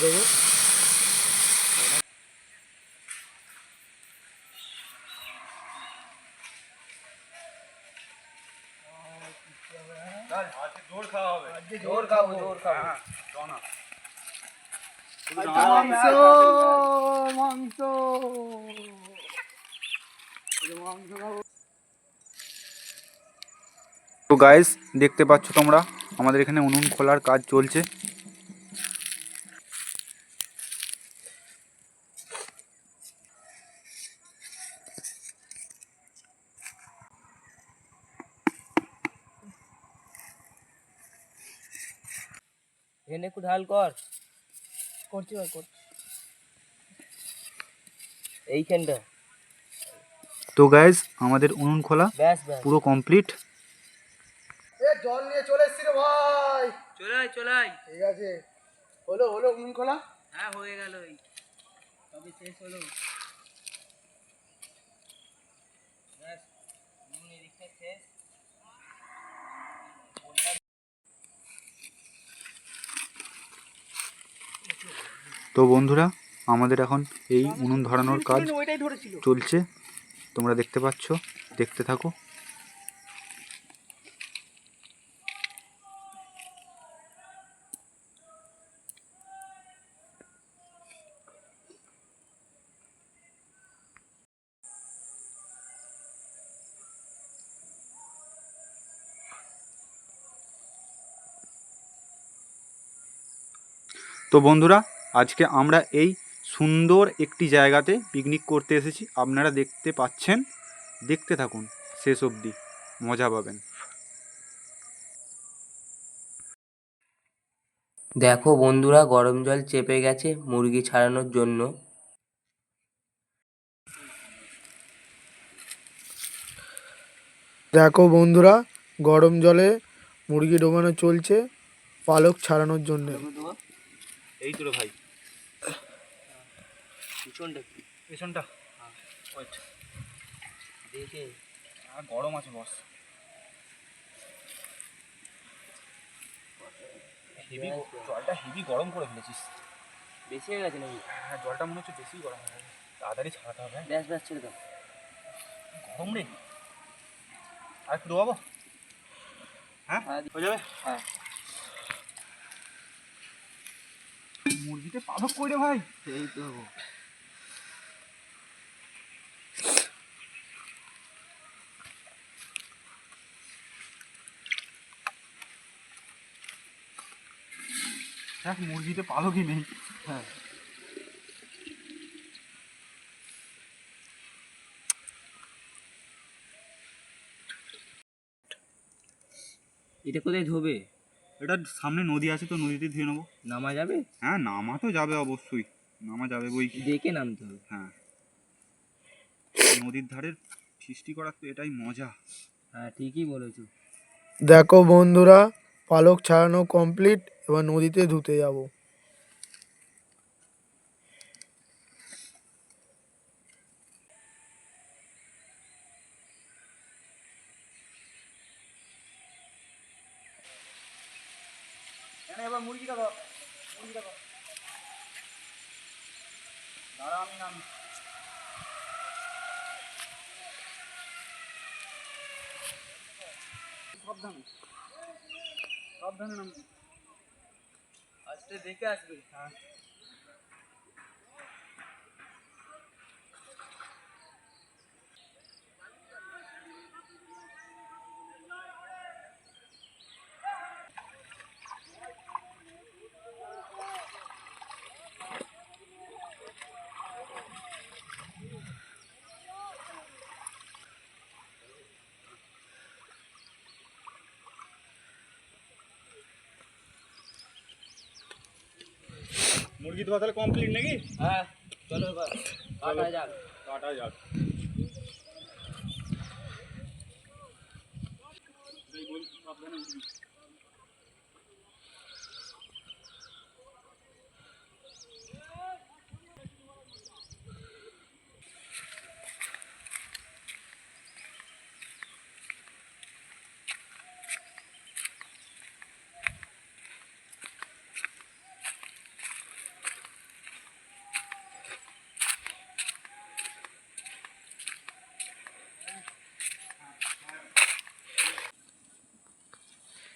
দেবো। তো গাইস দেখতে পাচ্ছ তোমরা আমাদের এখানে উনুন খোলার কাজ চলছে। এখানে একটু ঢাল কর, করছি ভাই করছি এইখানটা। তো গাইস আমাদের উনুন খোলা ব্যাস ব্যাস পুরো কমপ্লিট। জল নিয়ে চলে এসছি রে ভাই। চলাই ঠিক আছে। হলো উনুন খোলা? হ্যাঁ হয়ে গেল, এই তবে শেষ হলো। ব্যাস উনুন এদিকটা শেষ। তো বন্ধুরা আমাদের এখন এই উনুন ধরানোর কাজ চলছে, তোমরা দেখতে পাচ্ছ, দেখতে থাকো। তো বন্ধুরা আজকে আমরা এই সুন্দর একটি জায়গাতে পিকনিক করতে এসেছি, আপনারা দেখতে পাচ্ছেন, দেখতে থাকুন শেষ অবধি, মজা পাবেন। দেখো বন্ধুরা, গরম জল চেপে গেছে মুরগি ছাড়ানোর জন্য। দেখো বন্ধুরা, গরম জলে মুরগি ডোবানো চলছে পালক ছাড়ানোর জন্য। এই তো রে ভাই, পিছনটা কি? পেছনটা ওয়েট দেখে গরম আছে বস, হেভি জলটা হেভি গরম করে ফেলেছিস। বেশি হয়ে গেছে নাকি? হ্যাঁ জলটা মনে হচ্ছে বেশি গরম হয়ে গেছে, তাড়াতাড়ি ছাড়াতে হবে। ব্যাস ব্যাস ছেড়ে দাও। গরম রে, আর একটু ডোবাবো? হ্যাঁ হয়ে যাবে। হ্যাঁ মুরগিতে পালক কই রে ভাই? এই তো হ্যাঁ মুরগিতে পালকই নেই। হ্যাঁ এটা কোথায় ধোবে? এটা সামনে নদী আছে তো, নদীতে ধুয়ে নেবো। নামা যাবে? হ্যাঁ নামা তো যাবে, অবশ্যই নামা যাবে বই কি। দেখে নামতে হবে। হ্যাঁ নদীর ধারের ফিস্টি করার তো এটাই মজা। হ্যাঁ ঠিকই বলেছো। দেখো বন্ধুরা, পালক ছাড়ানো কমপ্লিট, এবার নদীতে ধুতে যাব। এবার মুরগিটা ধর, মুরগিটা ধর, দাঁড়া আমি নামি। সাবধানে সাবধানে নামবি, আস্তে দেখে আসবে। হ্যাঁ মুরগি ধোয়া তাহলে কমপ্লিট নাকি? হ্যাঁ চলো এবার কাটা যাক। কাটা যাক। সাবধানে উঠবি।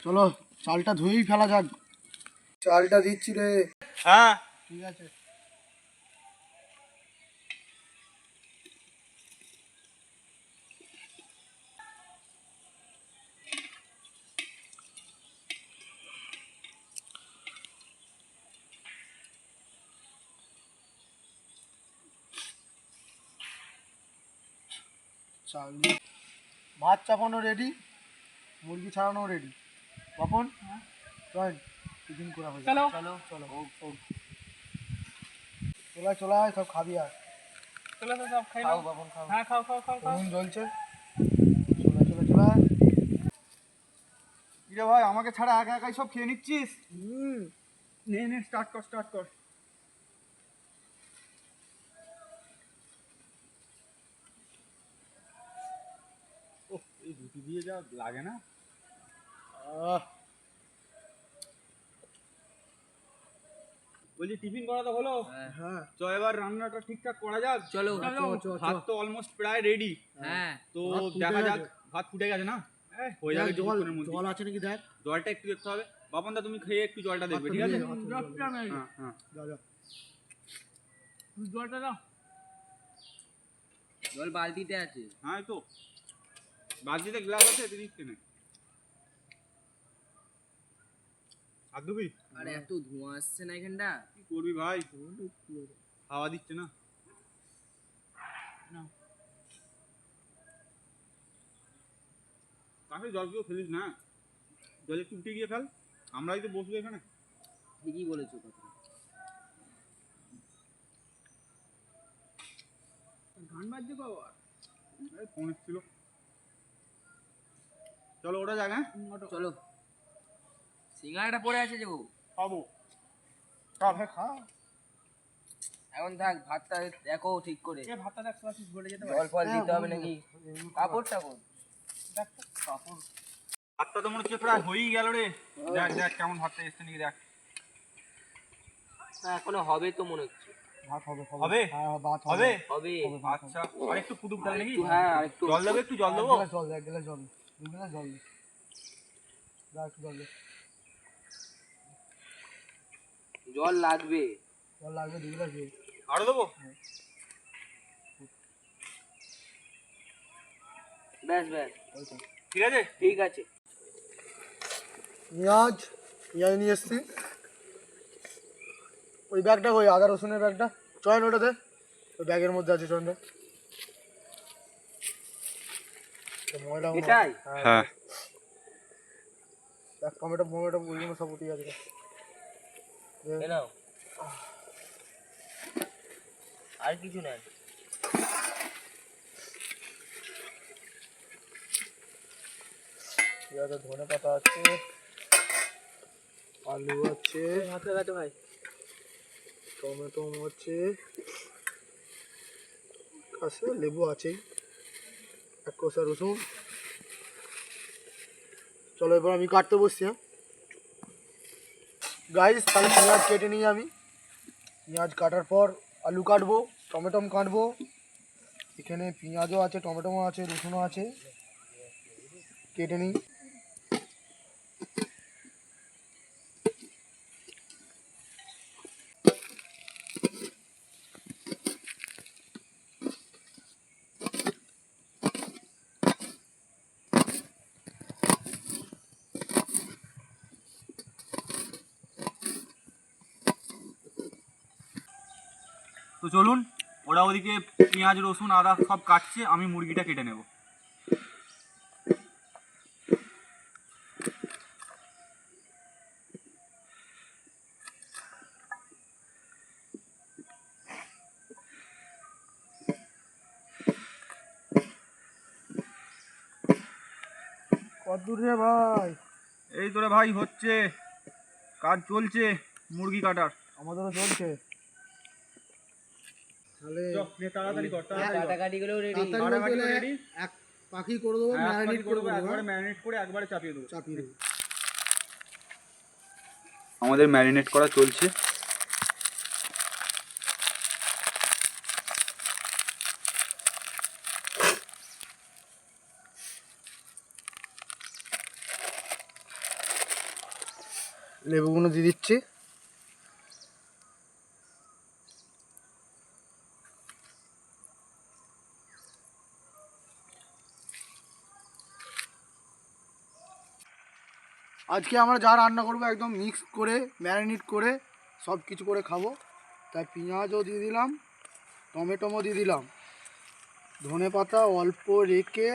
চলো চালটা ধুয়েই ফেলা যাক। চালটা দিচ্ছি রে। হ্যাঁ ঠিক আছে। চাল দিয়ে ভাত চাপানো রেডি, মুরগি ছাড়ানো রেডি। কখন চল টিফিন করা হয়ে চলো। চলো চলো চলাই চলাই সব খাবি আর চলো তো সব খাই খাও নাও। বাপন খাও। হ্যাঁ খাও খাও খাও খাও। নুন জ্বলছে, চলে চলে চলে। কিরে ভাই আমাকে ছাড়া একা একাই সব খেয়ে নিচ্ছিস? নে নে স্টার্ট কর স্টার্ট কর। এই রুটি দিয়ে যা লাগে না। বলছি টিফিন করা তো হলো, হ্যাঁ চ এবার রান্নাটা ঠিকঠাক করা যাক। চলো ভাত তো অলমোস্ট প্রায় রেডি। হ্যাঁ তো ভাত ফুটে দেখা যাক, গেছে। ভাত ফুটে গেছে না? হয়ে যাবে জল কিছুক্ষণের মধ্যে। জল আছে নাকি দেখ। জলটা একটু দেখতে হবে। বাপন দা তুমি খেয়ে একটু জলটা দেখবে, ঠিক আছে? হ্যাঁ হ্যাঁ। যা যা। জলটা দাও। জল বালতিতে আছে। হ্যাঁ এই তো বালতিতে গ্লাস আছে, তুই দিচ্ছে না। হাত ধুবি? আরে এত ধোঁয়া আসছে না এখানটা। কি করবি ভাই, হাওয়া দিচ্ছে না। কাছে জল কেউ ফেলিস না, জল একটু উঠে গিয়ে ফেল, আমরাই তো বসবো এখানে। ঠিকই বলেছো কথা। গান বাজছে বাবা। এই ফোন এসেছিল। চলো ওটা যাক। হ্যাঁ চলো। সিঙ্গাড়াটা পড়ে আছে যে ও। খাবো। খা। এখন থাক, ভাতটা দেখো ঠিক করে। ভাতটা দেখ গলে যেতে জল ফল দিতে হবে নাকি? কাপড়টা কোন? কাপড়। ভাতটা তো মনে হচ্ছে প্রায় হয়েই গেল রে। দেখ দেখ কেমন ভাতটা এসছে নাকি দেখ। এখনো হবে তো মনে হচ্ছে। ভাত হবে হবে? হ্যাঁ ভাত হবে? হবে। আচ্ছা আর একটু কুদুক ডাল নাকি? হ্যাঁ আরেকটু জল দেবে, একটু জল দেবো। এক গ্লাস জল দে, এক গ্লাস জল দে, 2 গ্লাস জল দে। যা একটু জল দে। জল লাগবে। জল লাগবে 2 গ্লাস দে। আরো দেবো? ব্যাস ব্যাস ঠিক আছে ঠিক আছে। পেঁয়াজ পেঁয়াজ নিয়ে এসছি। ওই ব্যাগটা ওই আদা রসুনের ব্যাগটা চয়ন ওটা দে, ওই ব্যাগের মধ্যে আছে চয়নটা। ময়লা এটাই? হ্যাঁ এক টমেটো টমেটো ওইগুলো সব উঠে গেছে। এ নাও। আর কিছু নাই। পেঁয়াজের ধনে পাতা আছে, আলু আছে, ভাত লাগাতে ভাই। টমেটো আছে, আছে লেবু আছেই, এক কোষা রসুন। চলো এবার আমি কাটতে বসছি। হ্যাঁ গাইস, তাহলে পেঁয়াজ কেটে নিই আমি। পেঁয়াজ কাটার পর আলু কাটবো, টমেটো কাটবো। এখানে পেঁয়াজও আছে, টমেটো আছে, রসুনও আছে, কেটে নিই। তো চলুন, ওরা ওদিকে পেঁয়াজ রসুন আদা সব কাটছে, আমি মুরগিটা কেটে নেব। কত দূর রে ভাই? এই তোরে ভাই হচ্ছে, কাজ চলছে মুরগি কাটার। আমাদেরও চলছে। তাহলে তাড়াতাড়ি কর, কাটাকাটি গুলো রেডি। তাড়াতাড়ি বলতে গেলে এক পাখি করে দেবো, ম্যারিনেট করে দেবো, একবারে ম্যারিনেট করে একবারে চাপিয়ে দেবো। চাপিয়ে দেবো। আমাদের ম্যারিনেট করা চলছে। লেবুগুলো দিয়ে দিচ্ছি। আজকে আমরা যা রান্না করবো একদম মিক্স করে ম্যারিনেট করে সব কিছু করে খাবো। তাই পেঁয়াজও দিয়ে দিলাম, টমেটোও দিয়ে দিলাম, ধনে পাতা অল্প রেখে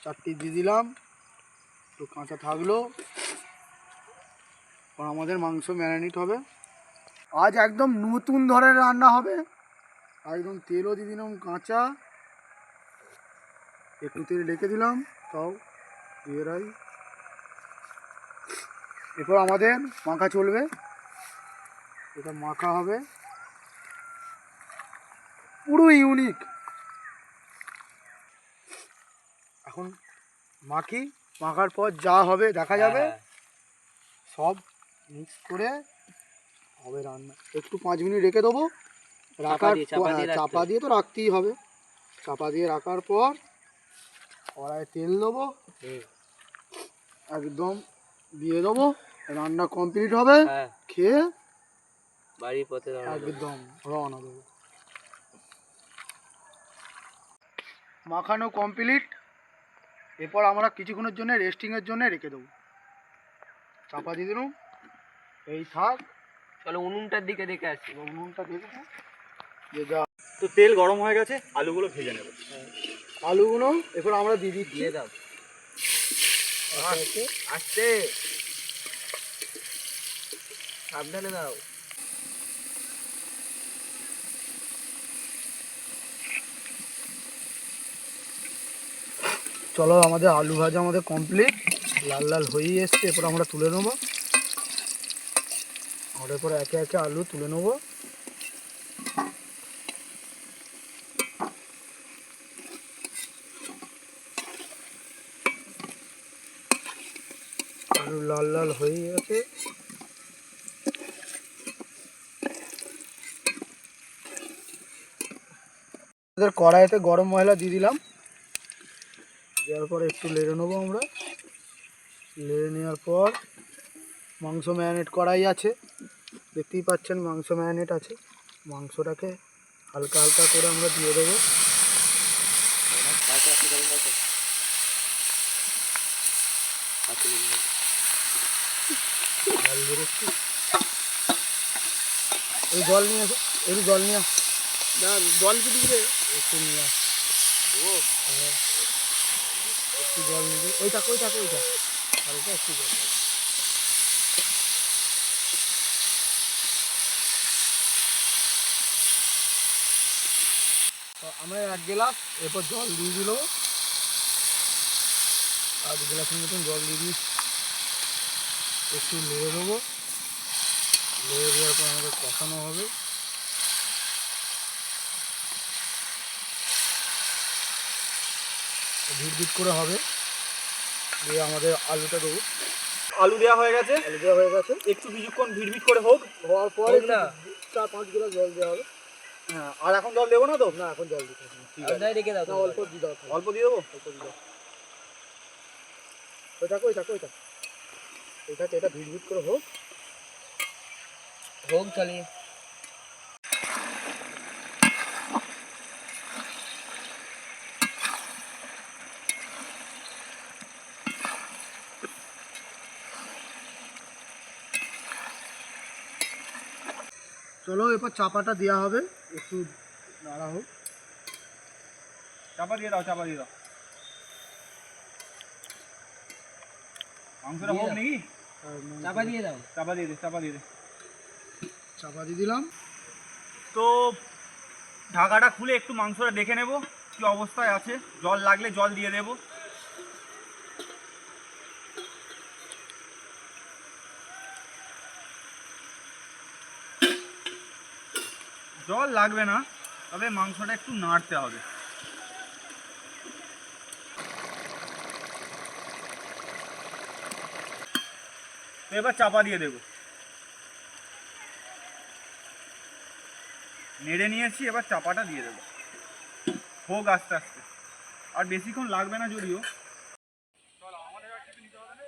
4টি দিয়ে দিলাম, একটু কাঁচা থাকলো। আর আমাদের মাংস ম্যারিনেট হবে। আজ একদম নতুন ধরনের রান্না হবে। একদম তেলও দিয়ে দিলাম কাঁচা, একটু তেল রেখে দিলাম, তাও দিয়ে রাই। এরপর আমাদের মাখা চলবে, এটা মাখা হবে পুরো ইউনিক। এখন মাখি, মাখার পর যা হবে দেখা যাবে। সব মিক্স করে হবে রান্না। একটু 5 মিনিট রেখে দেবো। চাপা দিয়ে তো রাখতেই হবে। চাপা দিয়ে রাখার পর কড়াইয়ে তেল দেবো, একদম দিয়ে দেবো, রান্না কমপ্লিট হবে। খেয়ে বাড়ির পথে একদম রওনা দেবো। মাখানো কমপ্লিট। এরপর আমরা কিছুক্ষণের জন্য রেস্টিংয়ের জন্য রেখে দেবো। চাপা দিয়ে দিলাম, এই থাক। চলো উনুনটার দিকে দেখে আসি। উনুনটা দেখে যে যা। তো তেল গরম হয়ে গেছে, আলুগুলো ভেজে নেব। আলুগুলো এরপর আমরা দিয়ে দিচ্ছি। দিয়ে দাও, আস্তে সাবধানে দাও। চলো আমাদের আলু ভাজা আমাদের কমপ্লিট, লাল লাল হয়েই এসছে। এরপর আমরা তুলে নেবো। আর এরপর একে একে আলু তুলে নেবো। আলু লাল লাল হয়ে গেছে। কড়াইতে গরম মশলা দিয়ে দিলাম। দেওয়ার পর একটু নেড়ে নেবো আমরা। নেড়ে নেওয়ার পর মাংস ম্যারিনেট করাই আছে, দেখতেই পাচ্ছেন মাংস ম্যারিনেট আছে। মাংসটাকে হালকা হালকা করে আমরা দিয়ে দেবো। এই জল নিয়ে আসো, একটু জল নিয়ে আস। না জল কি দিবে, একটু নিয়ে আস। একটু জল নিবে, ওইটা হালকা একটু জল। তো আমরা 1 গ্লাস এরপর জল দিয়ে দিল, আর 2 গ্লাসের মতন জল দিয়ে দিই। একটু নেড়ে দেবো। নেড়ে দেওয়ার পর আমাদের কষানো হবে। ভিট করে হবে। দিয়ে আমাদের আলুটা দেবো। আলু দেওয়া হয়ে গেছে, একটু কিছুক্ষণ ভিড় করে হোক। হওয়ার পরে 4-5 গ্লাস জল দেওয়া হবে। হ্যাঁ, আর এখন জল দেবো না তো? না, এখন জল দিতে হবে না। ঠিক আছে, রেখে দাও। না, অল্প দিয়ে দাও। অল্প দিয়ে দেবো। ওইটা এটা ভিট করে হোক। চালিয়ে চলো এরপর চাপাটা দেওয়া হবে, একটু নাড়া হোক। চাপা দিয়ে দাও। মাংসটা হোক নাকি? চাপা দিয়ে দাও। চাপা দিয়ে দে। চাপা দিয়ে দিলাম। তো ঢাকাটা খুলে একটু মাংসটা দেখে নেব কি অবস্থায় আছে। জল লাগলে জল দিয়ে দেব। জল লাগবে না, তবে মাংসটা একটু নাড়তে হবে। তো এবার চাপা দিয়ে দেব। নেড়ে নিয়েছি, এবার চাপাটা দিয়ে দেবো। হোক আস্তে আস্তে, আর বেশিক্ষণ লাগবে না যদিও। চলো আমাদের আর কিছু নিতে হবে না।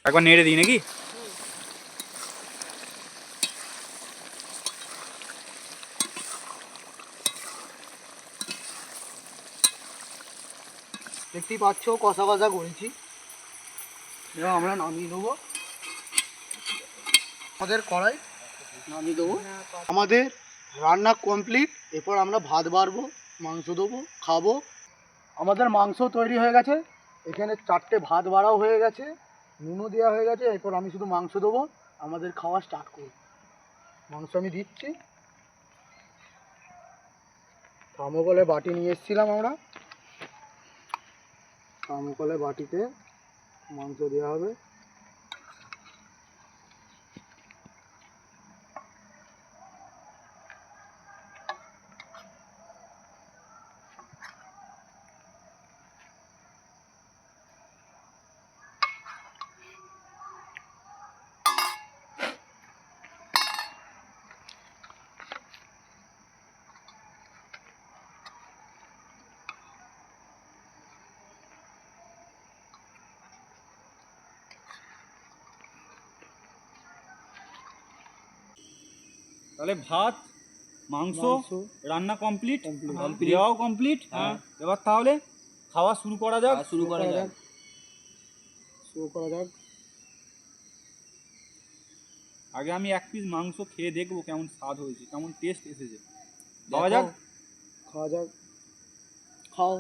একবার নেড়ে দিই নাকি? দেখতেই পাচ্ছ কষা কষা করেছি, এবার আমরা নামিয়ে দেবো আমাদের কড়াই, নামিয়ে দেবো। আমাদের রান্না কমপ্লিট। এরপর আমরা ভাত বাড়বো, মাংস দেবো, খাবো। আমাদের মাংস তৈরি হয়ে গেছে, এখানে 4টে ভাত বাড়াও হয়ে গেছে, নুনও দেওয়া হয়ে গেছে। এরপর আমি শুধু মাংস দেবো, আমাদের খাওয়া স্টার্ট করব। মাংস আমি দিচ্ছি, থার্মোকলে বাটি নিয়ে এসেছিলাম আমরা, থার্মোকলে বাটিতে মাংস দেওয়া হবে। তাহলে ভাত, মাংস মাংস রান্না কমপ্লিট, complete। দেওয়াও কমপ্লিট। হ্যাঁ। এবার তাহলে খাওয়া শুরু করা যাক। শুরু করা যাক। শুরু করা যাক। আগে আমি 1 পিস মাংস খেয়ে দেখবো কেমন স্বাদ হয়েছে, কেমন টেস্ট এসেছে। খাওয়া যাক। খাওয়া যাক, খাও।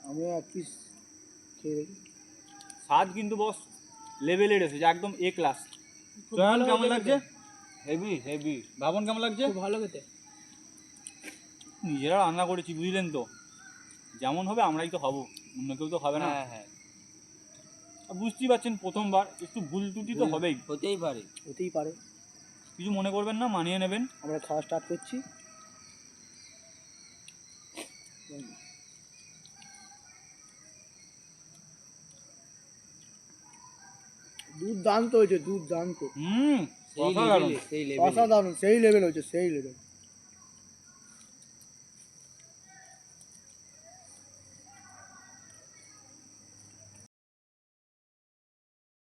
আমি 1 পিস খেয়ে দেখি। স্বাদ কিন্তু বস লেভেলের এসেছে, একদম এ ক্লাস। চয়ন কেমন লাগছে? Heavy heavy. ভাবন কেমন লাগছে? খুব ভালো খেতে। নিজেরা রান্না করেছি বুঝলেন তো, যেমন হবে আমরাই তো হব, অন্য কেউ তো হবে না। হ্যাঁ হ্যাঁ, আর বুঝতেই পারছেন প্রথমবার একটু ভুল ত্রুটি তো হবেই, হতেই পারে। হতেই পারে। কিছু মনে করবেন না, মানিয়ে নেবেন। আমরা খাওয়া স্টার্ট করছি। দুর্দান্ত হয়েছে, দুর্দান্ত, হুম, সেই অসাধারণ। লেভেলে, সেই লেভেলে। অসাধারণ, সেই লেভেল হয়েছে, সেই লেভেল।